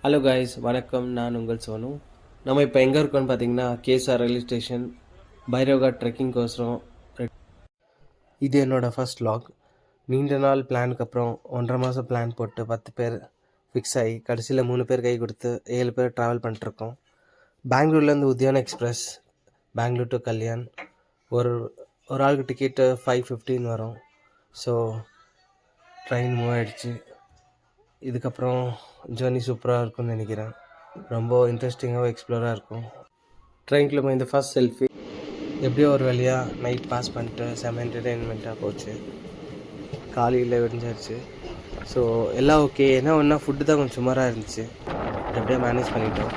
Hello guys, வணக்கம். நான் உங்கள் சோனு. நம்ம இப்போ எங்கே இருக்கோம்னு பார்த்தீங்கன்னா கேஎஸ்ஆர் ரயில்வே ஸ்டேஷன் பைரவ்காட் ட்ரெக்கிங்கோசரம். இது என்னோடய ஃபர்ஸ்ட் லாக். நீண்ட நாள் பிளானுக்கு அப்புறம் 1.5 மாதம் பிளான் போட்டு 10 பேர் ஃபிக்ஸ் ஆகி கடைசியில் 3 பேர் கை கொடுத்து 7 பேர் ட்ராவல் பண்ணிட்டுருக்கோம். பெங்களூர்லேருந்து உத்தியான எக்ஸ்பிரஸ் பெங்களூர் டு கல்யாண். ஒரு ஒரு ஆளுக்கு டிக்கெட்டு 5:15 வரும். ஸோ ட்ரெயின் மூவ் ஆகிடுச்சு. இதுக்கப்புறம் ஜேர்னி சூப்பராக இருக்கும்னு நினைக்கிறேன். ரொம்ப இன்ட்ரெஸ்டிங்காகவும் எக்ஸ்ப்ளோராக இருக்கும். ட்ரெயினில் போய் இந்த ஃபர்ஸ்ட் செல்ஃபி எப்படியோ ஒரு வழியாக நைட் பாஸ் பண்ணிட்டு செம என்டர்டெயின்மெண்ட்டாக போச்சு. காலையில் விடிஞ்சிருச்சு. ஸோ எல்லாம் ஓகே. என்ன ஒன்றா ஃபுட்டு தான் கொஞ்சம் சுமாராக இருந்துச்சு. எப்படியோ மேனேஜ் பண்ணிட்டோம்.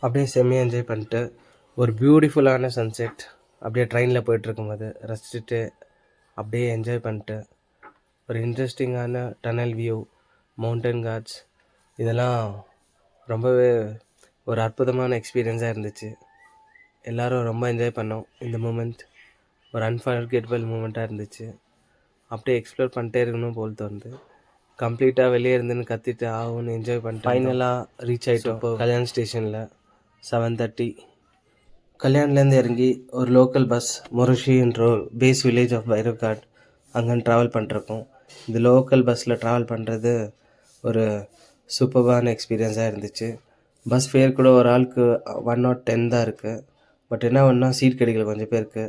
அப்படியே செம்மையாக என்ஜாய் பண்ணிட்டு ஒரு பியூட்டிஃபுல்லான சன்செட் அப்படியே ட்ரெயினில் போயிட்டுருக்கும்போது ரசிச்சுட்டு அப்படியே என்ஜாய் பண்ணிட்டு ஒரு இன்ட்ரெஸ்டிங்கான டனல் வியூ, மவுண்டன் காட்ஸ், இதெல்லாம் ரொம்பவே ஒரு அற்புதமான எக்ஸ்பீரியன்ஸாக இருந்துச்சு. எல்லோரும் ரொம்ப என்ஜாய் பண்ணோம். இந்த மூமெண்ட் ஒரு அன்ஃபர்கெட்டபிள் மூமெண்ட்டாக இருந்துச்சு. அப்படியே எக்ஸ்ப்ளோர் பண்ணிட்டே இருக்கணும் போல் தோணுது. கம்ப்ளீட்டாக வெளியே இருந்துன்னு கத்திட்டு ஆகும்னு என்ஜாய் பண்ணிட்டு ஃபைனலாக ரீச் ஆகிட்டோம். இப்போ கல்யாண் ஸ்டேஷனில் 7:30. கல்யாண்லேருந்து இறங்கி ஒரு லோக்கல் பஸ் மொரஷி என்ற பேஸ் வில்லேஜ் ஆஃப் பைரவ்காட் அங்கே ட்ராவல் பண்ணிருக்கோம். இந்த லோக்கல் பஸ்ஸில் ட்ராவல் பண்ணுறது ஒரு சூப்பர்பான எக்ஸ்பீரியன்ஸாக இருந்துச்சு. பஸ் ஃபேர் கூட ஒரு ஆளுக்கு 110 தான் இருக்குது. பட் என்ன ஒன்றா சீட் கிடைக்கல கொஞ்சம் பேருக்கு.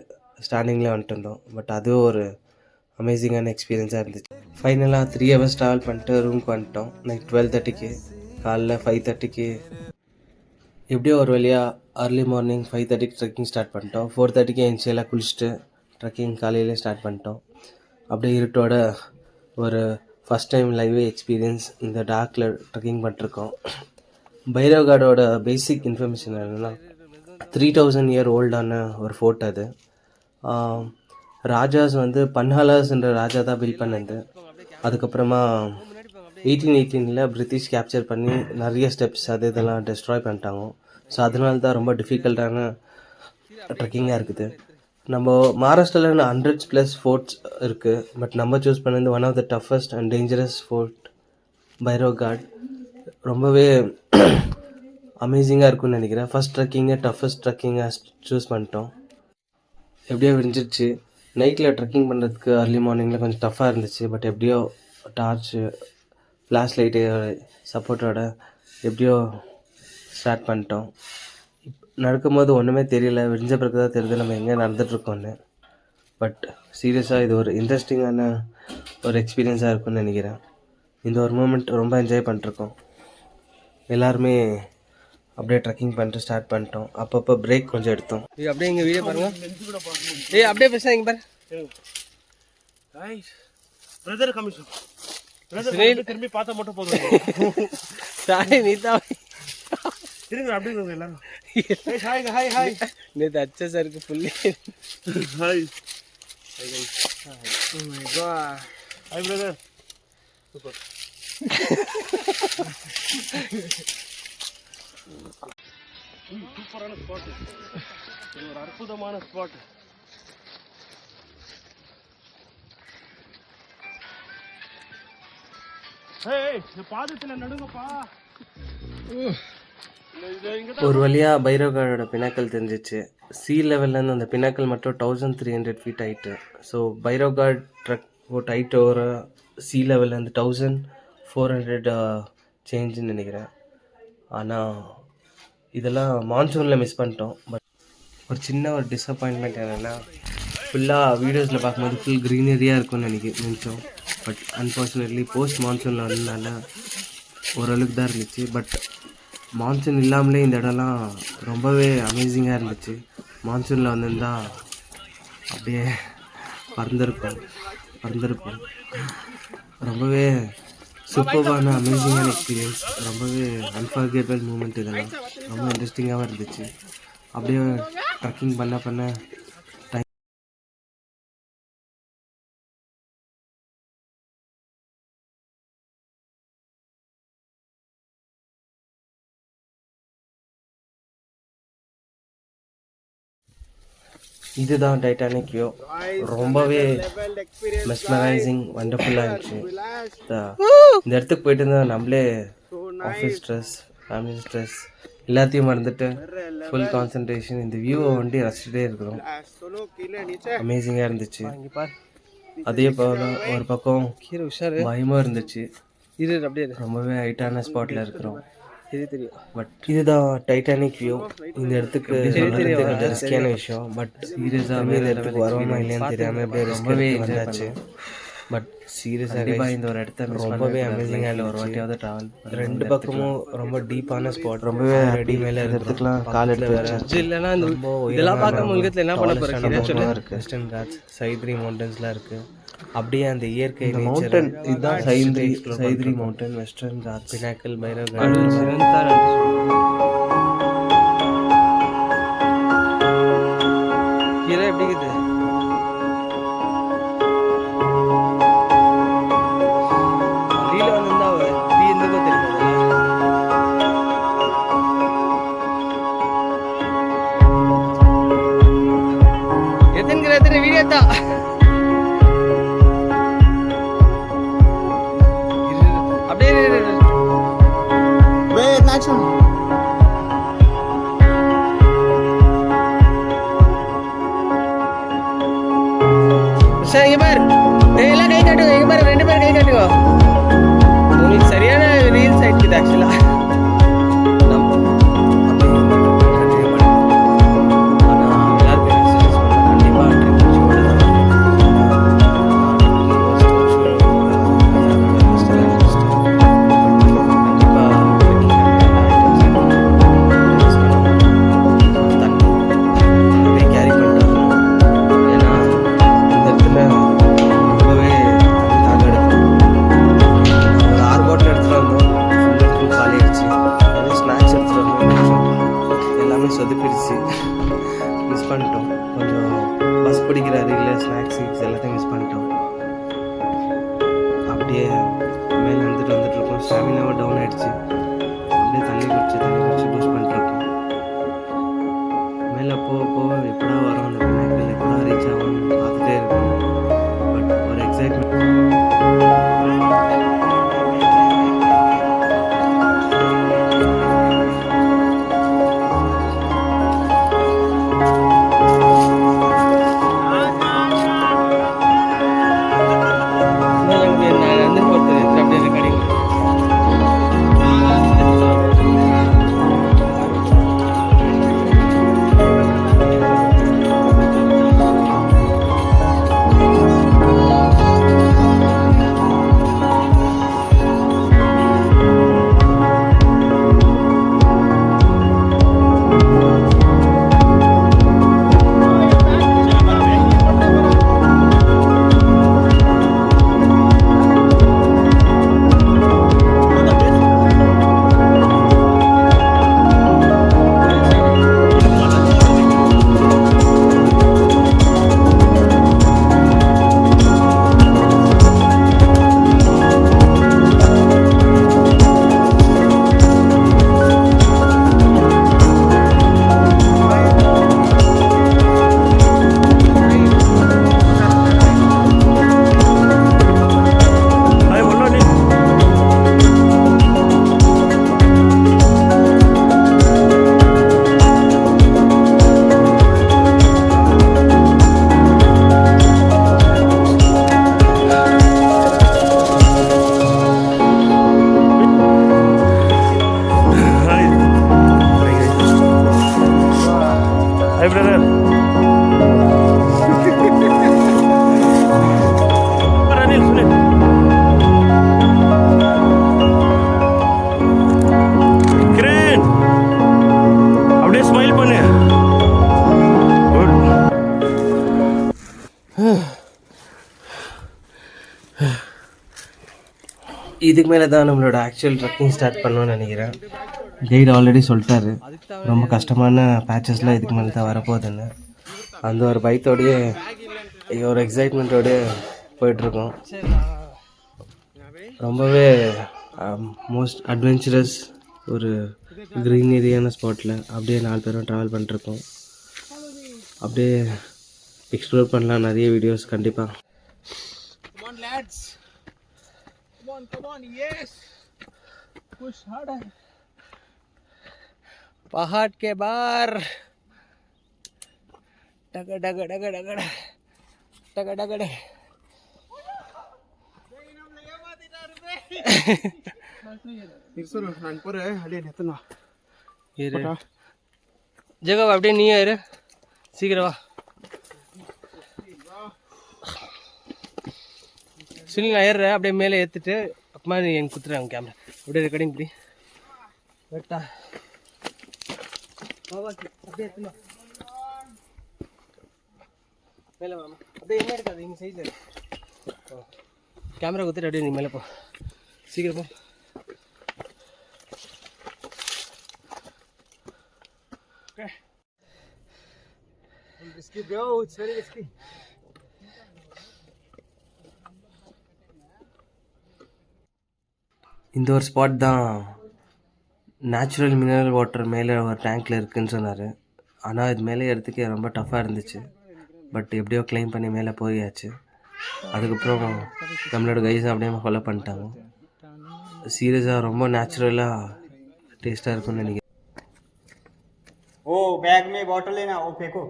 ஸ்டாண்டிங்கில் வந்துட்டு இருந்தோம். பட் அதுவும் ஒரு அமேசிங்கான எக்ஸ்பீரியன்ஸாக இருந்துச்சு. ஃபைனலாக 3 ஹவர்ஸ் ட்ராவல் பண்ணிட்டு ரூமுக்கு வந்துட்டோம். நைட் 12:30க்கு. காலைல 5:30க்கு எப்படியோ ஒரு வழியாக அர்லி மார்னிங் 5:30க்கு ட்ரெக்கிங் ஸ்டார்ட் பண்ணிட்டோம். 4:30க்கு எல்லாம் குளிச்சுட்டு ட்ரெக்கிங் காலையிலே ஸ்டார்ட் பண்ணிட்டோம். அப்படியே இருட்டோட ஒரு ஃபஸ்ட் டைம் லைவ் எக்ஸ்பீரியன்ஸ் இந்த டார்க்கில் ட்ரெக்கிங் பண்ணிருக்கோம். பைரவ்காடோட பேசிக் இன்ஃபர்மேஷன் என்னென்னா 3000 இயர் ஓல்டான ஒரு ஃபோர்ட் அது. ராஜாஸ் வந்து பன்ஹாலாஸ்ன்ற ராஜா தான் பில்ட் பண்ணது. அதுக்கப்புறமா 1818 பிரிட்டிஷ் கேப்சர் பண்ணி நிறைய ஸ்டெப்ஸ் இதெல்லாம் டெஸ்ட்ராய் பண்ணிட்டாங்க. ஸோ அதனால தான் ரொம்ப டிஃபிகல்ட்டான ட்ரெக்கிங்காக இருக்குது. நம்ம மகாராஷ்டிராவில் 100+ ஃபோர்ட்ஸ் இருக்குது. பட் நம்ம சூஸ் பண்ணது one of the toughest and dangerous fort Bhairavgad. ரொம்பவே அமேசிங்காக இருக்கும்னு நினைக்கிறேன். ஃபஸ்ட் ட்ரெக்கிங்கை டஃபஸ்ட் ட்ரெக்கிங்காக சூஸ் பண்ணிட்டோம். எப்படியோ விரிஞ்சிருச்சு. நைட்டில் ட்ரெக்கிங் பண்ணுறதுக்கு அர்லி மார்னிங்கில் கொஞ்சம் டஃப்பாக இருந்துச்சு. பட் எப்படியோ டார்ச்சு ஃப்ளாஷ் லைட்டு சப்போர்ட்டோட எப்படியோ ஸ்டார்ட் பண்ணிட்டோம். நடக்கும்போது ஒன்றுமே தெரியல. விடிஞ்ச பிறகு தான் தெரியுது நம்ம எங்கே நடந்துகிட்ருக்கோன்னு. பட் சீரியஸாக இது ஒரு இன்ட்ரெஸ்டிங்கான ஒரு எக்ஸ்பீரியன்ஸாக இருக்கும்னு நினைக்கிறேன். இந்த ஒரு மூமெண்ட் ரொம்ப என்ஜாய் பண்ணிருக்கோம். எல்லாருமே அப்படியே ட்ரெக்கிங் பண்ணிட்டு ஸ்டார்ட் பண்ணிட்டோம். அப்பப்போ பிரேக் கொஞ்சம் எடுத்தோம். இது அப்படியே எங்கள் வீடியோ பாருங்க. அப்படியே பேசுகிறேன். இங்கே பாரு பிரதர் கமிஷன் திரும்பி பார்த்தா மட்டும் போதும். சாரி நீ தான் திரும்பி அப்படி எல்லாரும் ஹாய் ஹாய் ஹாய். நேற்று அச்சா சாருக்கு fully hi hi brother. Super. சூப்பரான ஸ்பாட். இது ஒரு அற்புதமான ஸ்பாட். ஒரு வழியாக பைரவ்காடோட பினாக்கல் தெரிஞ்சிச்சு. சி லெவல்லேருந்து அந்த பினாக்கல் மட்டும் 1300 feet height. So Bhairavgad trek fort height ஒரு சி லெவல்லேருந்து 1400 சேஞ்சுன்னு நினைக்கிறேன். ஆனால் இதெல்லாம் மான்சூனில் மிஸ் பண்ணிட்டோம். பட் ஒரு சின்ன ஒரு டிஸப்பாயின்மெண்ட் என்னென்னா ஃபுல்லாக வீடியோஸில் பார்க்கும்போது ஃபுல் க்ரீனரியாக இருக்கும்னு நினச்சோம். பட் அன்ஃபார்ச்சுனேட்லி போஸ்ட் மான்சூனில் வந்ததுனால ஓரளவுக்கு தான் இருந்துச்சு. பட் மான்சூன் இல்லாமலே இந்த இடம்லாம் ரொம்பவே அமேசிங்காக இருந்துச்சு. மான்சூனில் வந்திருந்தால் அப்படியே பறந்துருக்கும். ரொம்பவே சூப்பர்பான அமேசிங்கான எக்ஸ்பீரியன்ஸ். ரொம்பவே அன்ஃபர்கெட்டபிள் மூமெண்ட். இதெல்லாம் ரொம்ப இன்ட்ரெஸ்டிங்காகவும் இருந்துச்சு. அப்படியே ட்ரெக்கிங் பண்ண இதுதான் டைட்டானிக் வியூ. ரொம்பவே மெஸ்மரைசிங் வண்டர்ஃபுல்லாக இருந்துச்சு. இந்த இடத்துக்கு போயிட்டு இருந்தால் நம்மளே ஆஃபீஸ் ஸ்ட்ரெஸ், ஃபேமிலி ஸ்ட்ரெஸ் எல்லாத்தையும் மறந்துட்டு ஃபுல் கான்சன்ட்ரேஷன் இந்த வியூவை வண்டி ரசிச்சுட்டே இருக்கிறோம். அமேசிங்காக இருந்துச்சு. அதே போல் ஒரு பக்கம் பயமாக இருந்துச்சு. ரொம்பவே ஹைட்டான ஸ்பாட்டில் இருக்கிறோம். பட் இதுதான் டைட்டானிக் வியூ. இந்த இடத்துக்கு கொஞ்சம் ரிஸ்கியான விஷயம். பட் சீரியஸாகவே இந்த இடத்துக்கு வரோமா இல்லையான்னு தெரியாமல் அப்படியே ரொம்பவே வந்தாச்சு. பட் சீரியஸாக இந்த ஒரு இடத்த ரொம்பவே அமேசிங்காக இல்லை. ஒரு வாட்டியாவது ட்ராவல் ரெண்டு பக்கமும் ரொம்ப டீப்பான ஸ்பாட். ரொம்பவே ரெடி மேலே இடத்துக்குலாம் கால் எடுத்து வச்சு இல்லைன்னா இதெல்லாம் பார்க்க உலகத்தில் என்ன பண்ண போகிறேன் இருக்குது. வெஸ்டர்ன் காட்ஸ், சைத்ரி மவுண்டன்ஸ்லாம் இருக்குது. அப்படியே அந்த இயற்கை மவுண்டன் இதுதான் சைத்ரி mountain, Western Ghats, pinnacle, Bhairav கீழே எப்படி இருக்குது. அடியில் வந்திருந்தா எப்படி இருந்ததோ தெரியும். எத்தனை வீடியோ தான் இங்க பாரு, எல்லாம் கை காட்டுங்க. இங்க பாரு, 2 பேர் கை காட்டுங்க. உங்களுக்கு சரியான ரீல்ஸ் ஆயிடுச்சு ஆக்சுவலா. சொதுப்பிடுச்சு. மிஸ் பண்ணிட்டோம். கொஞ்சம் பஸ் பிடிக்கிறாரு இல்லை ஸ்நாக்ஸ் எல்லாத்தையும் மிஸ் பண்ணிட்டோம். அப்படியே மேலே வந்துட்டு இருக்கோம். ஸ்டாமினாவும் டவுன் ஆகிடுச்சு. அப்படியே தண்ணி குடிச்சு பூஸ்ட் பண்ணிட்டுருக்கோம். மேலே போக எப்படா வரோம் அந்த பின்னாடி எப்படா ரீச் ஆகும்னு பார்த்துட்டே இருக்கோம். பட் ஒரு எக்ஸைட்மெண்ட். இதுக்கு மேலே தான் நம்மளோட ஆக்சுவல் ட்ரெக்கிங் ஸ்டார்ட் பண்ணணும்னு நினைக்கிறேன். கைடு ஆல்ரெடி சொல்லிட்டாரு ரொம்ப கஷ்டமான பேச்சஸ்லாம் இதுக்கு மேலே தான் வரப்போகுதுன்னு. அந்த ஒரு பயத்தோடையே ஒரு எக்ஸைட்மெண்ட்டோடய போயிட்டுருக்கோம். ரொம்பவே மோஸ்ட் அட்வென்ச்சரஸ் ஒரு க்ரீனரியான ஸ்பாட்டில் அப்படியே 4 பேரும் ட்ராவல் பண்ணிட்டுருக்கோம். அப்படியே எக்ஸ்ப்ளோர் பண்ணலாம் நிறைய வீடியோஸ் கண்டிப்பாக. Come on, lads. Come on, yes. Push harder. पहाड़ के बाहर डग डग डग डग डग डग डग நான் போறேன் அப்படியே நிறுத்தணும். ஜெகா அப்படியே நீ ஏறு, சீக்கிரம் வா. சுனில் நான் ஏறுறேன், அப்படியே மேலே ஏற்றுட்டு அப்புறமா நீ எனக்கு குத்துறேன் கேமரா. அப்படியே ரெக்கார்டிங் இப்படி வெட்டா அப்படியே எடுத்துமா மேலே வாமா. அப்படியே என்ன எடுக்காது, இங்கே சைடில் கேமரா குத்துட்டு அப்படியே நீ மேலே போ, சீக்கிரம் போ. Risky bro, it's very risky. இந்த ஒரு ஸ்பாட் தான் நேச்சுரல் மினரல் வாட்டர் மேலே ஒரு டேங்க்கில் இருக்குதுன்னு சொன்னார். ஆனால் இது மேலே ஏறதுக்கே ரொம்ப டஃப்பாக இருந்துச்சு. பட் எப்படியோ கிளைம் பண்ணி மேலே போயாச்சு. அதுக்கப்புறம் நம்மளோட கைஸ் அப்படியே ஃபாலோ பண்ணிட்டாங்க. சீரியஸாக ரொம்ப நேச்சுரலாக டேஸ்ட்டாக இருக்கும்னு நினைக்கிறேன். ओ बैग में बॉटल लेना, वो फेंको.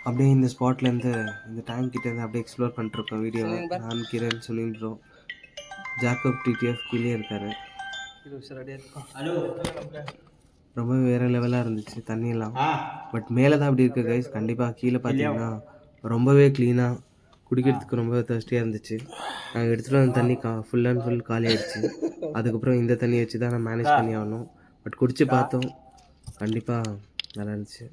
அப்படியே இந்த ஸ்பாட்லேருந்து இந்த டேங்க் கிட்டேருந்து அப்படியே எக்ஸ்ப்ளோர் பண்ணிட்டுருக்கோம் வீடியோவை. நான் கிரண், சுனில் ப்ரோ, ஜாக்கப் டிடிஎஃப் கீழே இருக்கார். ரொம்ப வேறு லெவலாக இருந்துச்சு தண்ணியெல்லாம். பட் மேலே தான் அப்படி இருக்குது கைஸ். கண்டிப்பாக கீழே பார்த்தீங்கன்னா ரொம்பவே க்ளீனாக, குடிக்கிறதுக்கு ரொம்ப டேஸ்டியாக இருந்துச்சு. நாங்கள் எடுத்துகிட்டு வந்த தண்ணி ஃபுல் அண்ட் ஃபுல் காலி ஆகிடுச்சு. அதுக்கப்புறம் இந்த தண்ணி வச்சு தான் நான் மேனேஜ் பண்ணி ஆகணும். பட் குடிச்சு பார்த்தோம், கண்டிப்பாக நல்லா இருந்துச்சு.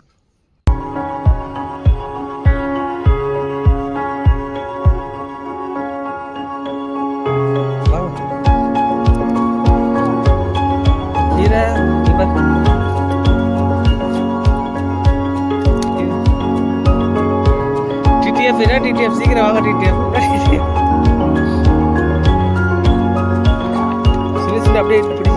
டிடிஎஃப் சீக்கிரம் வாங்க. டிடிஎஃப் சின்ன சின்ன அப்படியே பிடிச்சி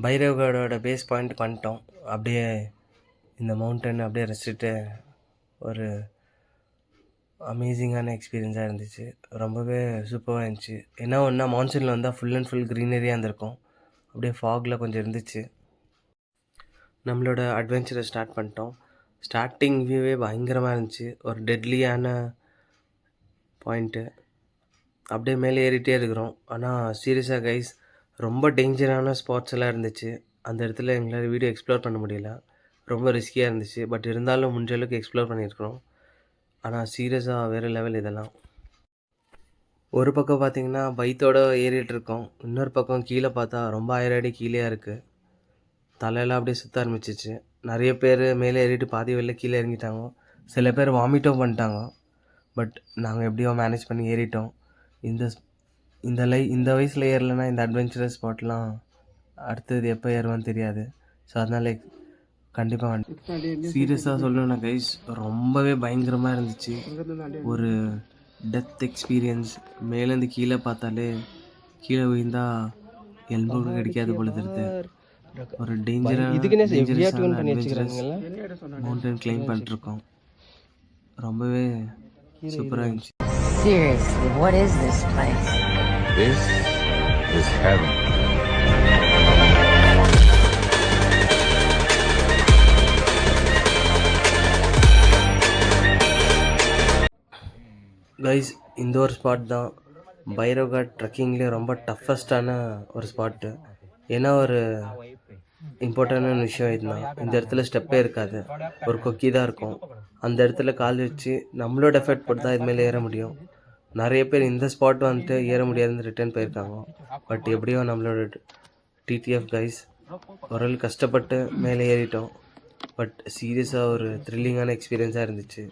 பைரவ்கடோட பேஸ் பாயிண்ட்டுக்கு வந்துட்டோம். அப்படியே இந்த மவுண்டன் அப்படியே ரசிச்சுட்டு ஒரு அமேசிங்கான எக்ஸ்பீரியன்ஸாக இருந்துச்சு. ரொம்பவே சூப்பராக இருந்துச்சு. என்ன ஒன்றா மான்சூனில் வந்தால் ஃபுல் அண்ட் ஃபுல் க்ரீனரியாக இருந்திருக்கும். அப்படியே ஃபாகில் கொஞ்சம் இருந்துச்சு. நம்மளோட அட்வென்ச்சரை ஸ்டார்ட் பண்ணிட்டோம். ஸ்டார்டிங் வியூவே பயங்கரமாக இருந்துச்சு. ஒரு டெட்லியான பாயிண்ட்டு. அப்படியே மேலே ஏறிட்டே இருக்கிறோம். ஆனால் சீரியஸாக கைஸ் ரொம்ப டேஞ்சரான ஸ்பாட்ஸ் எல்லாம் இருந்துச்சு. அந்த இடத்துல எங்களால் வீடியோ எக்ஸ்ப்ளோர் பண்ண முடியல. ரொம்ப ரிஸ்கியாக இருந்துச்சு. பட் இருந்தாலும் முடிஞ்ச அளவுக்கு எக்ஸ்ப்ளோர் பண்ணியிருக்கிறோம். ஆனால் சீரியஸாக வேறு லெவல் இதெல்லாம். ஒரு பக்கம் பார்த்திங்கன்னா பைத்தோடு ஏறிட்டுருக்கோம். இன்னொரு பக்கம் கீழே பார்த்தா ரொம்ப 1000 அடி கீழே இருக்குது. தலையெல்லாம் அப்படியே சுற்ற ஆரம்பிச்சிச்சு. நிறைய பேர் மேலே ஏறிட்டு பாதி வெளில கீழே இறங்கிட்டாங்க. சில பேர் வாமிட்டும் பண்ணிட்டாங்க. பட் நாங்கள் எப்படியோ மேனேஜ் பண்ணி ஏறிட்டோம். இந்த வயசில் ஏறலைன்னா இந்த அட்வென்ச்சரஸ் ஸ்பாட்லாம் அடுத்தது எப்போ ஏறுவான்னு தெரியாது. ஸோ அதனால் கண்டிப்பாக சீரியஸாக சொல்லணும்னா கைஸ் ரொம்பவே பயங்கரமாக இருந்துச்சு. ஒரு டெத் எக்ஸ்பீரியன்ஸ். மேலேருந்து கீழே பார்த்தாலே கீழே விழுந்தால் எல்போக்கு கிடைக்காது போல தெரியுது. ஒரு டேஞ்சரான மவுண்டன் கிளைம் பண்ணிட்டுருக்கோம். ரொம்பவே சூப்பராக இருந்துச்சு. Seriously, what is this place? This is heaven. Guys இந்த ஒரு ஸ்பாட் தான் பைரவ்காட் ட்ரெக்கிங்லேயே ரொம்ப டஃபஸ்டான ஒரு ஸ்பாட்டு. ஏன்னா ஒரு இம்பார்ட்டண்டான விஷயம் இதுதான். இந்த இடத்துல ஸ்டெப்பே இருக்காது, ஒரு கொக்கி தான் இருக்கும். அந்த இடத்துல கால் வச்சு நம்மளோட எஃபர்ட் போட்டு தான் இது மேலே ஏற முடியும். நிறைய பேர் இந்த ஸ்பாட் வந்துட்டு ஏற முடியாதுன்னு ரிட்டர்ன் போயிருக்காங்க. பட் எப்படியோ நம்மளோட டிடிஎஃப் கைஸ் ஓரளவு கஷ்டப்பட்டு மேலே ஏறிட்டோம். பட் சீரியஸாக ஒரு த்ரில்லிங்கான எக்ஸ்பீரியன்ஸாக இருந்துச்சு.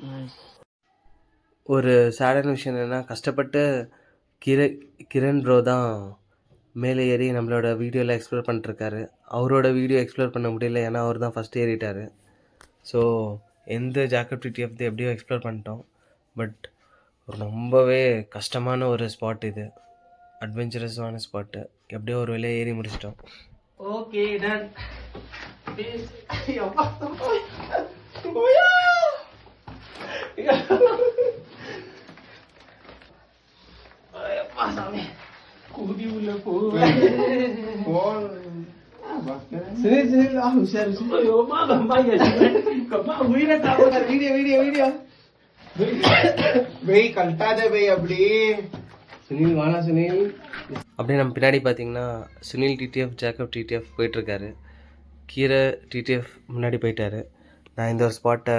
ஒரு சேடான விஷயம் என்னென்னா, கஷ்டப்பட்டு கிரண் ப்ரோ தான் மேலே ஏறி நம்மளோட வீடியோவில் எக்ஸ்ப்ளோர் பண்ணிட்டுருக்காரு. அவரோட வீடியோ எக்ஸ்ப்ளோர் பண்ண முடியல, ஏன்னா அவர் தான் ஃபஸ்ட் ஏறிட்டார். ஸோ எந்த ஜாக்கப் டிடிஎஃப் எப்படியோ எக்ஸ்ப்ளோர் பண்ணிட்டோம். பட் ரொம்பவே கஷ்டமான ஒரு ஸ்பாட் இது, அட்வென்ச்சரஸான ஸ்பாட்டு. எப்படியோ ஒரு வேலையை ஏறி முடிச்சிட்டோம். Okay done. சுனில் வாடா சுனில். அப்படியே நம்ம பின்னாடி பார்த்தீங்கன்னா சுனில் டிடிஎஃப், ஜாக்கப் டிடிஎஃப் போயிட்டுருக்காரு. கீரை டிடிஎஃப் முன்னாடி போயிட்டாரு. நான் இந்த ஒரு ஸ்பாட்டை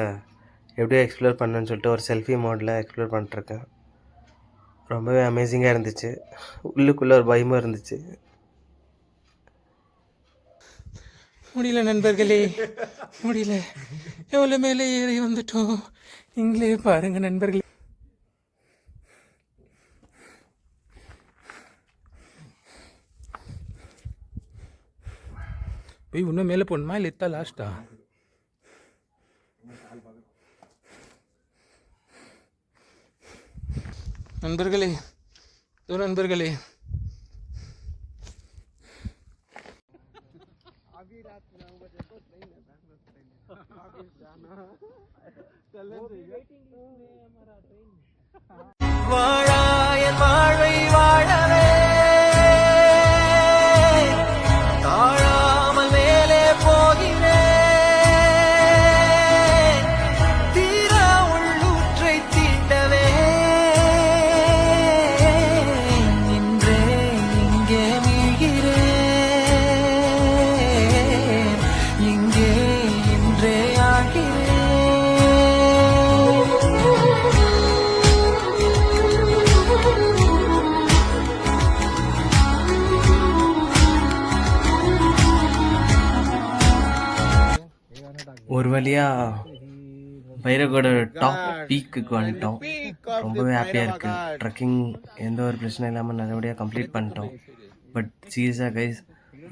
எப்படியோ எக்ஸ்ப்ளோர் பண்ணேன்னு சொல்லிட்டு ஒரு செல்ஃபி மோடில் எக்ஸ்ப்ளோர் பண்ணிட்டுருக்கேன். ரொம்பவே அமேசிங்காக இருந்துச்சு. உள்ளுக்குள்ளே ஒரு பயமும் இருந்துச்சு. முடியல நண்பர்களே, முடியல. எவ்வளோ மேலே ஏறி வந்துட்டோம். நீங்களே பாருங்க நண்பர்களே. போய் இன்னும் மேலே போகணுமா இல்லை எத்தா லாஸ்ட்டா? நண்பர்களே, நண்பர்களே, வாழாயன் வாழ்வை வாழவே தாழாமல் மேலே போகிறேன். தீரா உள்ளூற்றை தீண்டவே இன்றே இங்கே மீழ்கிறேன். இங்கே இன்றே ஆகிறேன். ஒரு வழியாக பைரகோட டாப் பீக்குக்கு வந்துட்டோம். ரொம்பவே ஹாப்பியாக இருக்குது. ட்ரெக்கிங் எந்த ஒரு பிரச்சனை இல்லாமல் நல்லபடியாக கம்ப்ளீட் பண்ணிட்டோம். பட் சீரியஸாக கைஸ்,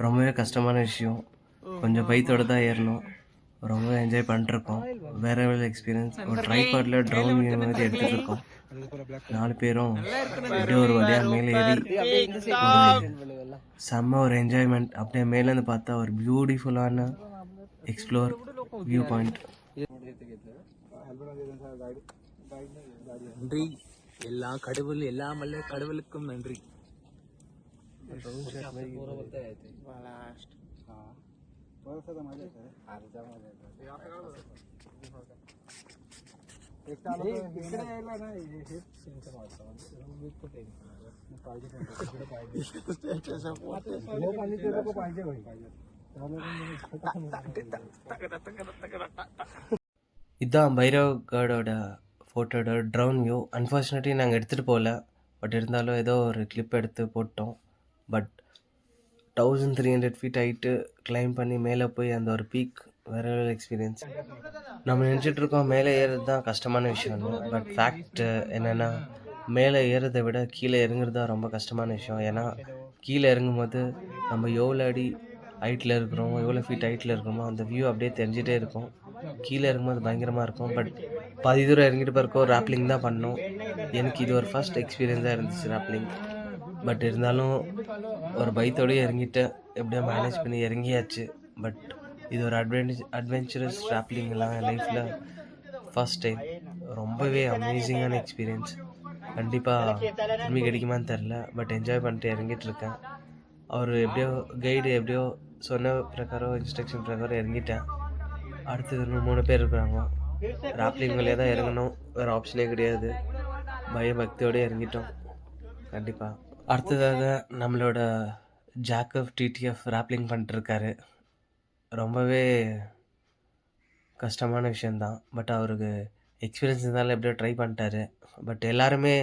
ரொம்பவே கஷ்டமான விஷயம். கொஞ்சம் பயத்தோடு தான் ஏறணும். ரொம்பவே என்ஜாய் பண்ணிட்டுருக்கோம். வேறு வேறு எக்ஸ்பீரியன்ஸ். ஒரு ட்ரைபாடில் ட்ரோன் வியூ மாதிரி எடுத்துகிட்டு இருக்கோம். 4 பேரும் அப்படியே ஒரு வழியாக மேலே ஏறி செம்ம ஒரு என்ஜாய்மெண்ட். அப்படியே மேலேருந்து பார்த்தா ஒரு பியூட்டிஃபுல்லான எக்ஸ்ப்ளோர் வியூ பாயிண்ட். நன்றி. எல்லாம் வல்ல கடவுளுக்கும் நன்றி. இதுதான் பைரவ்கடோட ஃபோட்டோட ட்ரோன் வியூ. அன்ஃபார்ச்சுனேட்லி நாங்கள் எடுத்துகிட்டு போகல. பட் இருந்தாலும் ஏதோ ஒரு கிளிப் எடுத்து போட்டோம். பட் 1300 ஃபீட் ஹைட்டு கிளைம் பண்ணி மேலே போய் அந்த ஒரு பீக் வேறு லெவல் எக்ஸ்பீரியன்ஸ். நம்ம நினச்சிட்ருக்கோம் மேலே ஏறுறது தான் கஷ்டமான விஷயம்னு. பட் ஃபேக்ட் என்னென்னா, மேலே ஏறதை விட கீழே இறங்குறது தான் ரொம்ப கஷ்டமான விஷயம். ஏன்னா கீழே இறங்கும்போது நம்ம எவ்வளோ அடி ஹைட்டில் இருக்கிறோமோ, எவ்வளோ ஃபீட் ஹைட்டில் இருக்கிறோமோ அந்த வியூ அப்படியே தெரிஞ்சிட்டே இருக்கும். கீழே இறங்கும்போது பயங்கரமாக இருக்கும். பட் பாதி தூரம் இறங்கிட்டு பிறகு ராப்லிங் தான் பண்ணோம். எனக்கு இது ஒரு ஃபர்ஸ்ட் எக்ஸ்பீரியன்ஸாக இருந்துச்சு ராப்லிங். பட் இருந்தாலும் ஒரு பைத்தோடய இறங்கிட்டு எப்படியோ மேனேஜ் பண்ணி இறங்கியாச்சு. பட் இது ஒரு அட்வென்ச்சரஸ் ராப்லிங்லாம் என் லைஃப்பில் ஃபர்ஸ்ட் டைம். ரொம்பவே அமேசிங்கான எக்ஸ்பீரியன்ஸ். கண்டிப்பாக திரும்பி கிடைக்குமான்னு தெரில. பட் என்ஜாய் பண்ணிட்டு இறங்கிட்டு இருக்கேன். அவர் எப்படியோ கைடு எப்படியோ சொன்ன பிரகாரம், இன்ஸ்ட்ரக்ஷன் பிரகாரம் இறங்கிட்டேன். அடுத்தது இன்னும் 3 பேர் இருக்கிறாங்க. ராப்லிங் வழியாக தான் இறங்கணும், வேறு ஆப்ஷனே கிடையாது. பயபக்தியோடு இறங்கிட்டோம் கண்டிப்பாக. அடுத்ததாக நம்மளோட ஜாக்கப் டிடிஎஃப் ராப்லிங் பண்ணிட்டுருக்காரு. ரொம்பவே கஷ்டமான விஷயந்தான். பட் அவருக்கு எக்ஸ்பீரியன்ஸ் இருந்தாலும் எப்படியோ ட்ரை பண்ணிட்டாரு. பட் எல்லாருமே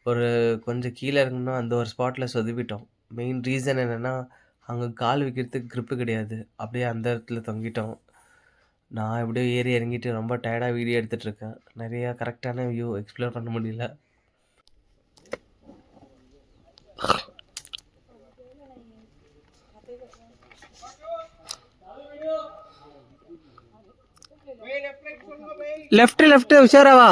ஒரு கொஞ்சம் கீழே இறங்கணும் அந்த ஒரு ஸ்பாட்டில் சொதுப்பிட்டோம். மெயின் ரீசன் என்னென்னா, அங்கே கால் வைக்கிறதுக்கு grip கிடையாது. அப்படியே அந்த இடத்துல தொங்கிட்டோம். நான் எப்படியோ ஏறி இறங்கிட்டு ரொம்ப டயர்டாக வீடியோ எடுத்துகிட்ருக்கேன். நிறையா கரெக்டான வியூ எக்ஸ்ப்ளோர் பண்ண முடியல. லெஃப்ட் உஷாராவா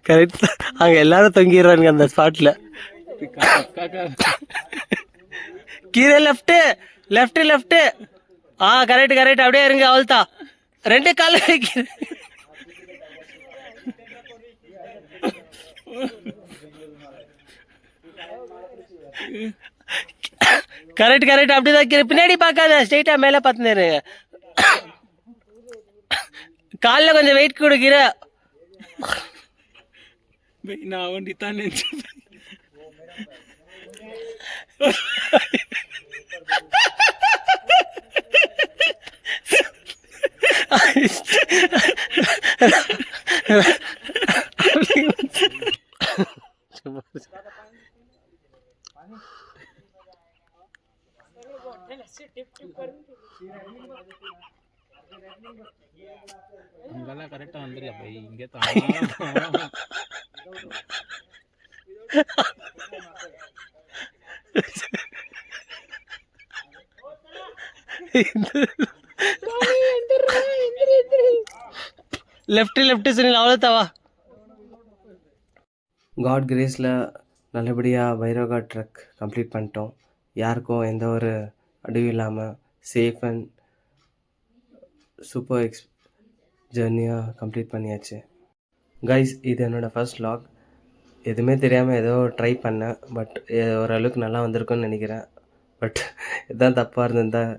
கரெக்ட். அங்க எல்லாரும் தொங்கிடுறாங்க அந்த ஸ்பாட்ல. கீழே லெஃப்ட். கரெக்ட் அப்படியே இருங்க. அவள்தா 2 கால வைக்கிறேன். கரெக்ட் அப்படிதான். பின்னாடி பார்க்காத, ஸ்ட்ரெயிட்டா மேல பார்த்துனேரு. காலில் கொஞ்சம் வெயிட் கொடுக்கிற. நான் வண்டி தான் நினைச்சு அங்கெல்லாம் கரெக்டா வந்துடல பை. இங்கே தான் லெஃப்ட் சொன்னீங்க, அவ்வளோத்தாவா. காட் கிரேஸில் நல்லபடியாக பைரோகா ட்ரக் கம்ப்ளீட் பண்ணிட்டோம். யாருக்கும் எந்த ஒரு அடியும் இல்லாமல் சேஃப் அண்ட் சூப்பர் ஜர்னியாக கம்ப்ளீட் பண்ணியாச்சு. கைஸ், இது என்னோடய ஃபர்ஸ்ட் vlog. எதுவுமே தெரியாமல் ஏதோ ட்ரை பண்ணேன். பட் ஓரளவுக்கு நல்லா வந்திருக்குன்னு நினைக்கிறேன். பட் எதாவது தப்பாக இருந்திருந்தால்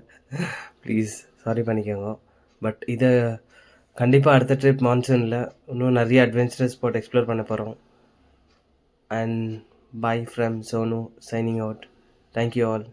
ப்ளீஸ் சாரி பண்ணிக்கோங்க. பட் இதை கண்டிப்பாக அடுத்த ட்ரிப் மான்சூனில் இன்னும் நிறைய அட்வென்ச்சரஸ் ஸ்பாட் எக்ஸ்ப்ளோர் பண்ண போகிறோம். And bye from Sonu, signing out. Thank you all.